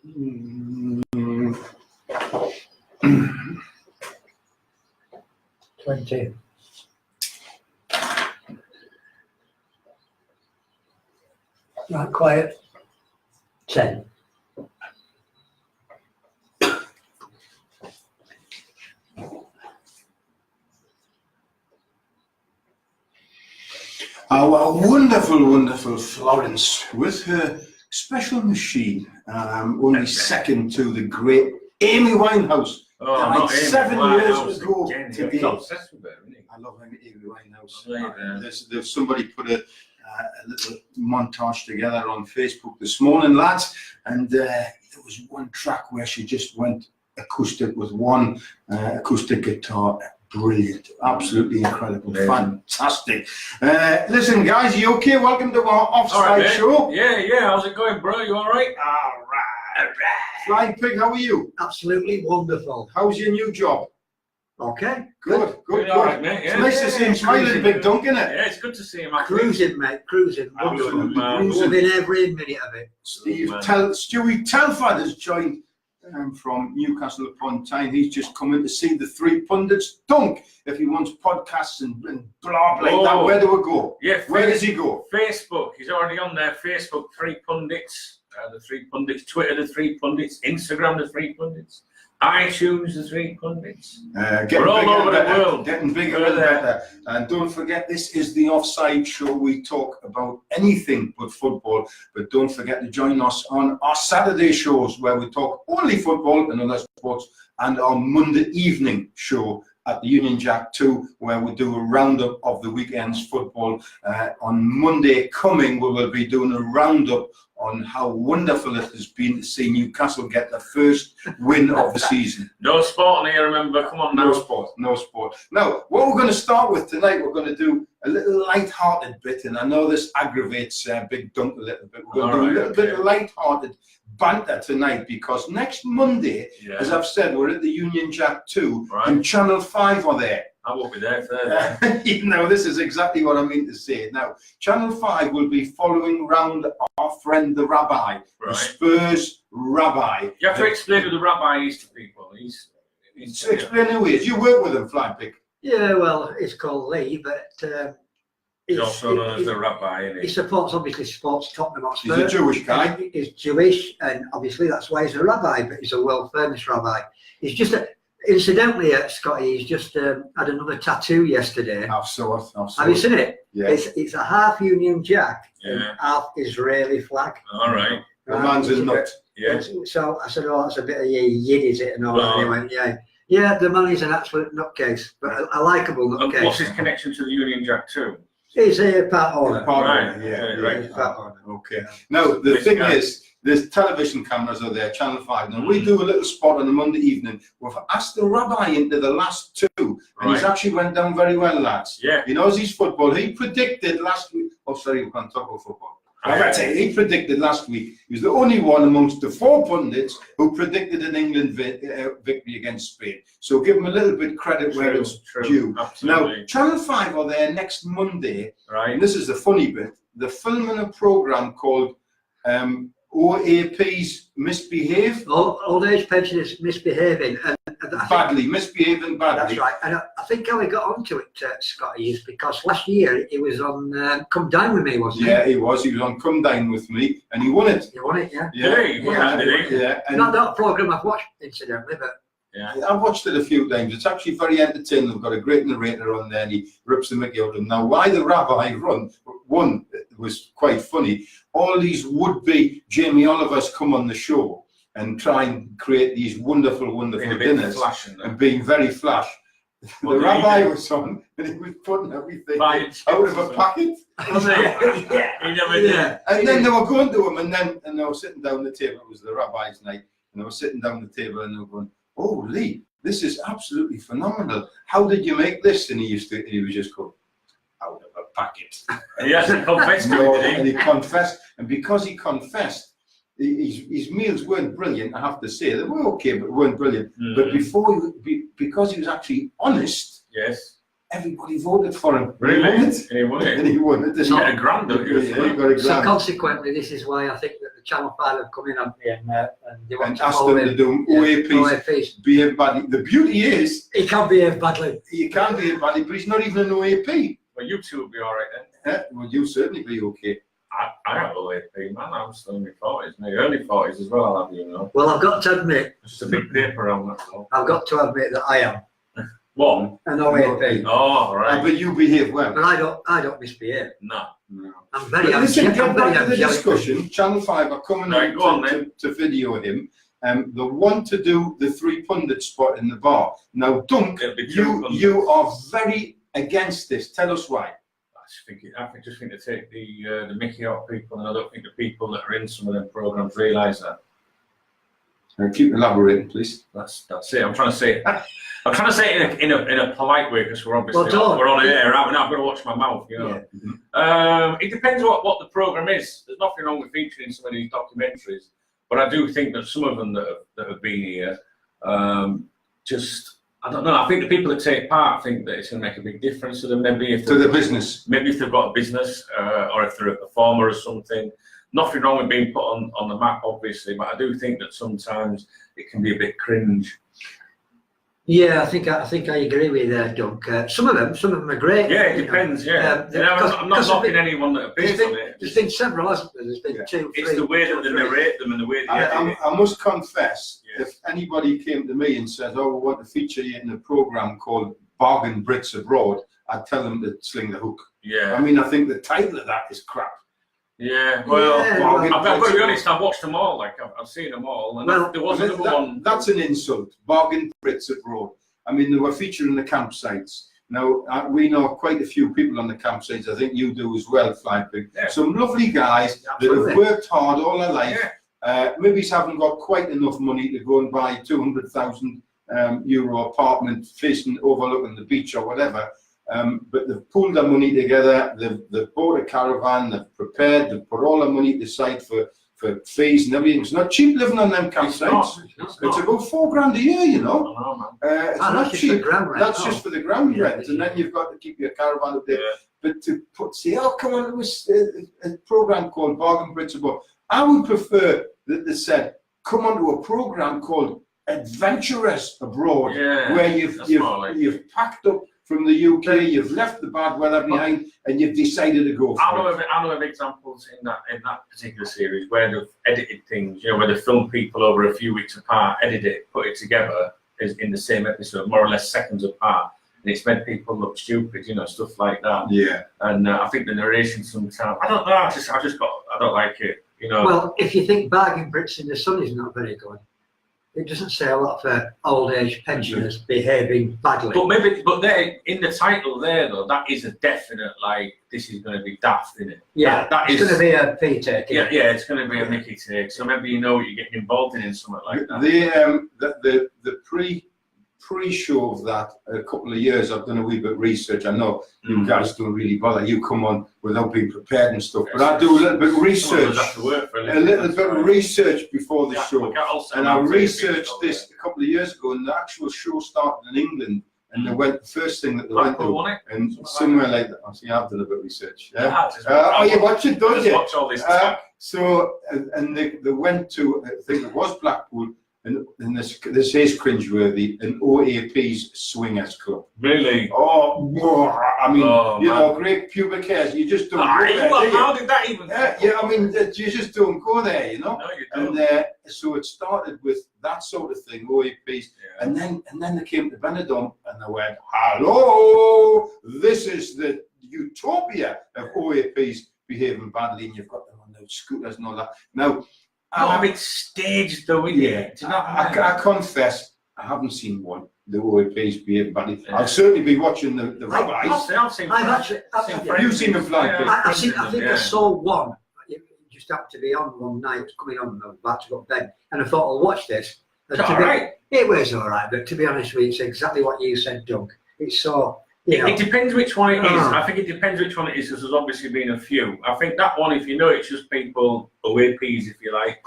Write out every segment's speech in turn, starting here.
20. Right, quiet. 10. Our wonderful Florence with her special machine, only second to the great Amy Winehouse. Oh, 7 years ago today. today. Obsessed with her, isn't he? I love Amy Winehouse. Yeah. There's somebody put a little montage together on Facebook this morning, lads, and there was one track where she just went acoustic with one acoustic guitar. Brilliant, absolutely incredible, fantastic. Listen, guys, you okay? Welcome to our Offside Show. Yeah. How's it going, bro? You all right? All right. Flying Pig, how are you? Absolutely wonderful. How's your new job? Okay. Good. All right, mate. It's nice to see him smiling, Big Dunk, isn't it? Yeah, it's good to see him. Cruising, mate. Cruising. Absolutely Wonderful. Loving every minute of it. Stewie Telford has joined from Newcastle upon Tyne. He's just come in to see the three pundits dunk. If he wants podcasts and blah like that, where do we go? Yeah, where does he go? Facebook. He's already on there. Facebook, Three Pundits. The Three Pundits. Twitter, the Three Pundits. Instagram, the Three Pundits. iTunes, the Three Pundits. We're all over the world. Getting bigger and better. And don't forget, this is the Offside Show. We talk about anything but football. But don't forget to join us on our Saturday shows where we talk only football and other sports, and our Monday evening show at the Union Jack 2, where we do a roundup of the weekend's football. On Monday coming, we will be doing a roundup on how wonderful it has been to see Newcastle get the first win of the season. No sport in here, remember. Come on now. No sport. Now, what we're going to start with tonight, we're going to do a little light-hearted bit, and I know this aggravates Big Dunk a little bit. We're going to do a little bit of light-hearted banter tonight, because next Monday, as I've said, we're at the Union Jack 2, and Channel 5 are there. I won't be there for that. You know, this is exactly what I mean to say. Now, Channel 5 will be following round our friend the Rabbi, the Spurs Rabbi. You have to explain who the Rabbi is to people. He's explain who he is. You work with him, Flying Pig. Yeah, well, it's called Lee, but he's also known as the Rabbi, isn't he? He supports Tottenham Hotspur. He's a Jewish guy. He's Jewish, and obviously that's why he's a rabbi, but he's a world-famous rabbi. He's just incidentally, Scotty, he's just had another tattoo yesterday. Have you seen it? Yeah. It's a half Union Jack and Yeah. half Israeli flag. All right. The man's a nut. Yeah. So I said, oh, that's a bit of yid, is it? And all that. And he went, yeah, the man is an absolute nutcase, but a likeable nutcase. What's his connection to the Union Jack too? He's a part owner. Okay. Now, the thing is, there's television cameras are there, Channel 5. Now, we do a little spot on a Monday evening. We've asked the Rabbi into the last two, and he's actually went down very well, lads. Yeah. He knows his football. He predicted last week. Oh, sorry, we can't talk about football. He predicted last week. He was the only one amongst the four pundits who predicted an England victory against Spain. So give him a little bit credit where it's due. Absolutely. Now, Channel 5 are there next Monday. Right. And this is the funny bit. They're filming a programme called OAPs Misbehave. Old age pensioners misbehaving. Misbehaving badly. That's right. And I think how he got onto it, Scotty, is because last year he was on Come Dine With Me, wasn't he? Yeah, he was. He was on Come Dine With Me, and he won it. He won it, yeah. Yeah. And not that programme I've watched, incidentally, but... Yeah, I've watched it a few times. It's actually very entertaining. They've got a great narrator on there, and he rips the mickey out of them. Now, why the Rabbi won was quite funny. All these would-be Jamie Olivers come on the show and try and create these wonderful dinners and being very flash. The Rabbi was on, and he was putting everything out of a packet. And then they were going to him, and they were sitting down the table. It was the Rabbi's night, and they were sitting down the table, and they were going, "Oh, Lee, this is absolutely phenomenal. How did you make this?" And he was just going, "Out of a packet." And he hasn't confessed to it, and he confessed, and because he confessed, his meals weren't brilliant. I have to say they were okay, but weren't brilliant. But because he was actually honest, everybody voted for him. Really? And he won it. And he won it. He got a grand, don't you? Yeah, he got a grand. So consequently, this is why I think that Channel 5 have come in on me and they want And to ask follow them to him. do OAPs. OAPs behave badly. The beauty is, He can behave badly. he can behave badly, but he's not even an OAP. Well, you two will be all right then. Well, you'll certainly be okay. I have OAP, man. I'm still in my 40s, my early 40s as well, I'll have you know. Well, I've got to admit, Just a big paper on that. I've got to admit that I am One? an OAP. Oh, all right. But you behave well. But I don't misbehave. No. I'm very Listen, get I'm very back to the angelic. discussion. Channel 5 are coming Right, go on, on to video him. They want to do the 3 pundit spot in the bar. Now, Dunk, It'll be 2 pundits. you are very against this. Tell us why. I just think to take the Mickey out of people, and I don't think the people that are in some of them programs realise that. Keep elaborating, please. That's it. I'm trying to say it in a polite way because we're obviously Well, we're on air. I've got to watch my mouth, you know. Yeah. It depends what the program is. There's nothing wrong with featuring some of these documentaries, but I do think that some of them that have been here, I don't know. I think the people that take part think that it's going to make a big difference to them. Maybe if To the business. maybe if they've got a business or if they're a performer or something. Nothing wrong with being put on the map, obviously, but I do think that sometimes it can be a bit cringe. Yeah, I think I agree with Dunk. Some of them are great. Yeah, it depends. Yeah, I'm not knocking anyone that appears on it. There's been several, hasn't there? There's been 2, 3. It's the way that they narrate them and the way they edit it. I must confess, Yeah. if anybody came to me and said, "Oh, we want to feature you in a program called Bargain Brits Abroad," I'd tell them to sling the hook. Yeah. I mean, I think the title of that is crap. Yeah, well, Bargain I've got to Brits be Abroad. honest, I've watched them all, like, I've seen them all, and Well, there was another one. That's an insult. Bargain Brits Abroad. I mean, they were featuring the campsites. Now, we know quite a few people on the campsites. I think you do as well, Fly Pig. Yeah. Some lovely guys Absolutely. that have worked hard all their life. Yeah. Maybe haven't got quite enough money to go and buy a €200,000 apartment facing overlooking the beach or whatever. But they've pulled their money together. They've bought a caravan. They've prepared. They've put all their money aside for fees and everything. It's not cheap living on them campsites. It's about $4,000 a year, you know. I know, man. It's not cheap. That's Oh. just for the ground Yeah, rent, and then you've got to keep your caravan up there. Yeah. But to say, "Oh, come on, it was a program called Bargain Brits Abroad," I would prefer that they said, "Come on to a program called Adventurous Abroad," Yeah, where that's more like you've packed up from the UK, you've left the bad weather behind, and you've decided to go I for it. know of examples in that particular series where they've edited things, where they film people over a few weeks apart, edit it, put it together as in the same episode, more or less seconds apart, and it's made people look stupid, stuff like that. Yeah. And I think the narration sometimes, I don't know, I don't like it, Well, if you think Bargain Brits in the Sun is not very good, it doesn't say a lot for old age pensioners behaving badly. But there in the title there though, that is a definite this is going to be daft, isn't it? Yeah, it's going to be a pee take. Yeah, it's going to be a Mickey take. So maybe what you're getting involved in something like that. The pre-show of that, a couple of years, I've done a wee bit of research. I know you guys don't really bother. You come on without being prepared and stuff. But I do a little bit of research, a little bit of research before the show. And I researched this a couple of years ago, and the actual show started in England. And they went, the first thing that they went to, and somewhere like that. I see, I've done a bit of research. Yeah. You watch it, don't you? Watch all this and they went to, I think it was Blackpool. And this is cringeworthy, an OAPs swingers club. Really? Oh, I mean, great pubic hairs. You just don't go there. How did that even Yeah, I mean, you just don't go there, No, you don't. And so it started with that sort of thing, OAPs, and then they came to Benidorm and they went, "Hello, this is the utopia of OAPs behaving badly," and you've got them on those scooters and all that. Now, it's staged though, isn't it? I confess, I haven't seen one. The OAPs behaving badly. I'll certainly be watching the rabbis. I've seen You've seen them fly. I think I saw one. It just happened to be on one night, coming on, I was about to go to bed, and I thought, I'll watch this. And it was all right, but to be honest with you, it's exactly what you said, Doug. It's so. It depends which one it is. I think it depends which one it is, because there's obviously been a few. I think that one, if it's just people, OAPs, if you like,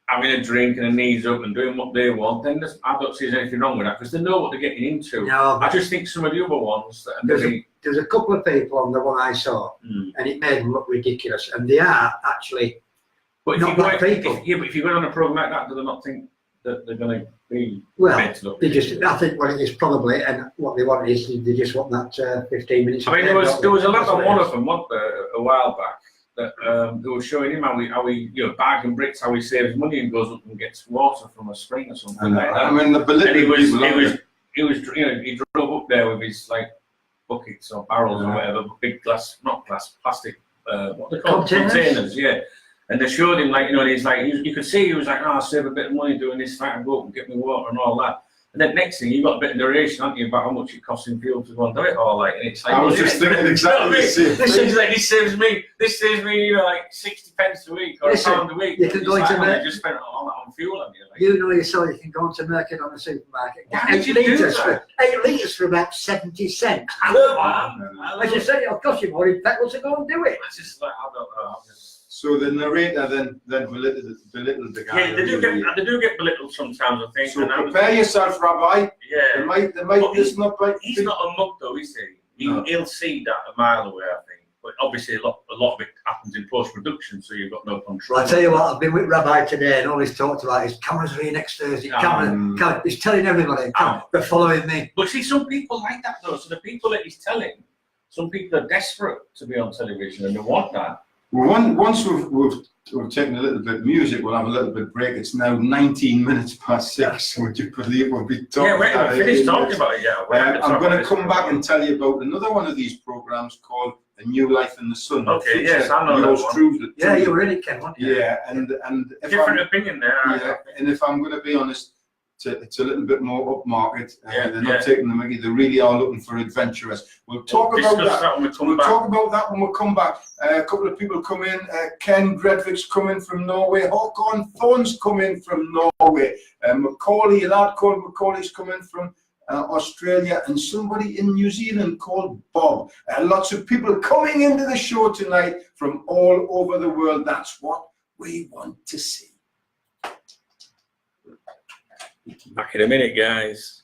having a drink and a knees up and doing what they want, then I don't see there's anything wrong with that, because they know what they're getting into. No, I just think some of the other ones that are there's a couple of people on the one I saw, and it made them look ridiculous. And they are actually But not black people. if you go on a program like that, do they not think that they're going to be Well, made to look? they just, I think what it is probably, and what they want is they just want that 15 minutes. I mean, there was a lad on one of them a while back that they were showing him how he bargain bricks, how he saves money and goes up and gets water from a spring or something like that. I mean, the he drove up there with his like buckets or barrels or whatever, big plastic, what they call containers, yeah. And they showed him and he's like, you could see he was like, I'll save a bit of money doing this, I can go up and get me water and all that. And then next thing, you got a bit of narration, haven't you, about how much it costs him fuel to go and do it all. And it's like, I was just thinking exactly the same thing. This saves me like 60 pence a week or £1 a week. You can go into Merck. Just spent all that on fuel, haven't you? Yourself, you can go into Merck on the supermarket. Why did you do that? 8 litres for about 70 cents. As you said, it'll cost you more in petrol to go and do it. It's just like, I don't know. So the narrator then belittled the guy. Yeah, they do get belittled sometimes, I think. So prepare yourself, Rabbi. Yeah. They might listen up. He's not a mug though, is he? He'll see that a mile away, I think. But obviously a lot of it happens in post-production, so you've got no control. I'll tell you what, I've been with Rabbi today and all he's talked about is cameras are here next Thursday. He's telling everybody, they're following me. But see, some people like that though. So the people that he's telling, some people are desperate to be on television and they want that. Once we've taken a little bit of music, we'll have a little bit of break. It's now 19 minutes past 6. Would you believe we'll be talking about it? Yeah, finish talking about it, yeah. I'm going to come back and tell you about another one of these programs called A New Life in the Sun. Okay, yes, I know that one. Yeah, you were in it, Ken, weren't you? Yeah, and if different opinion there. Yeah, and if I'm going to be honest, it's a little bit more upmarket. They're not taking the mickey. They really are looking for adventurers. We'll talk about that. We'll talk about that when we come back. A couple of people come in. Ken Gredvik's coming from Norway. Håkon Thorn's coming from Norway. Macaulay, a lad called Macaulay's coming from Australia, and somebody in New Zealand called Bob. Lots of people coming into the show tonight from all over the world. That's what we want to see. Back in a minute, guys.